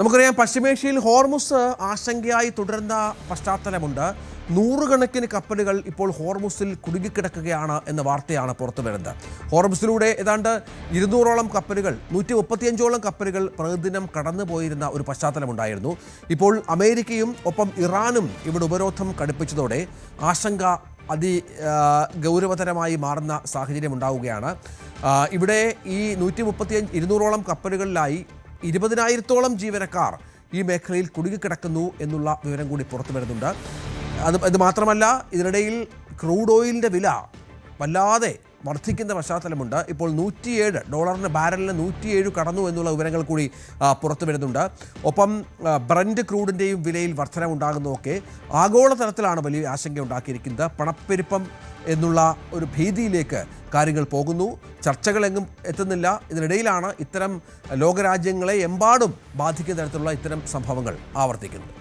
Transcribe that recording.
നമുക്കറിയാം പശ്ചിമേഷ്യയിൽ ഹോർമുസ് ആശങ്കയായി തുടരുന്ന പശ്ചാത്തലമുണ്ട്. നൂറുകണക്കിന് കപ്പലുകൾ ഇപ്പോൾ ഹോർമുസിൽ കുടുങ്ങിക്കിടക്കുകയാണ് എന്ന വാർത്തയാണ് പുറത്തു വരുന്നത്. ഹോർമുസിലൂടെ ഏതാണ്ട് 200ഓളം കപ്പലുകൾ 135ഓളം കപ്പലുകൾ പ്രതിദിനം കടന്നുപോയിരുന്ന ഒരു പശ്ചാത്തലമുണ്ടായിരുന്നു. ഇപ്പോൾ അമേരിക്കയും ഒപ്പം ഇറാനും ഇവിടെ ഉപരോധം കടുപ്പിച്ചതോടെ ആശങ്ക ഗൗരവതരമായി മാറുന്ന സാഹചര്യം ഉണ്ടാവുകയാണ്. ഇവിടെ ഈ 200ഓളം കപ്പലുകളിലായി 20,000-ഓളം ജീവനക്കാർ ഈ മേഖലയിൽ കുടുങ്ങിക്കിടക്കുന്നു എന്നുള്ള വിവരം കൂടി പുറത്തു വരുന്നുണ്ട്. ഇത് മാത്രമല്ല, ഇതിനിടയിൽ ക്രൂഡ് ഓയിലിൻ്റെ വില വല്ലാതെ വർദ്ധിക്കുന്ന പശ്ചാത്തലമുണ്ട്. ഇപ്പോൾ $107 ബാരലിന് 107 കടന്നു എന്നുള്ള വിവരങ്ങൾ കൂടി പുറത്തു വരുന്നുണ്ട്. ഒപ്പം ബ്രന്റ് ക്രൂഡിൻ്റെയും വിലയിൽ വർധനവുണ്ടാകുന്നതൊക്കെ ആഗോളതലത്തിലാണ് വലിയ ആശങ്ക ഉണ്ടാക്കിയിരിക്കുന്നത്. പണപ്പെരുപ്പം എന്നുള്ള ഒരു ഭീതിയിലേക്ക് കാര്യങ്ങൾ പോകുന്നു. ചർച്ചകളെങ്ങും എത്തുന്നില്ല. ഇതിനിടയിലാണ് ഇത്തരം ലോകരാജ്യങ്ങളെ എമ്പാടും ബാധിക്കുന്ന തരത്തിലുള്ള ഇത്തരം സംഭവങ്ങൾ ആവർത്തിക്കുന്നത്.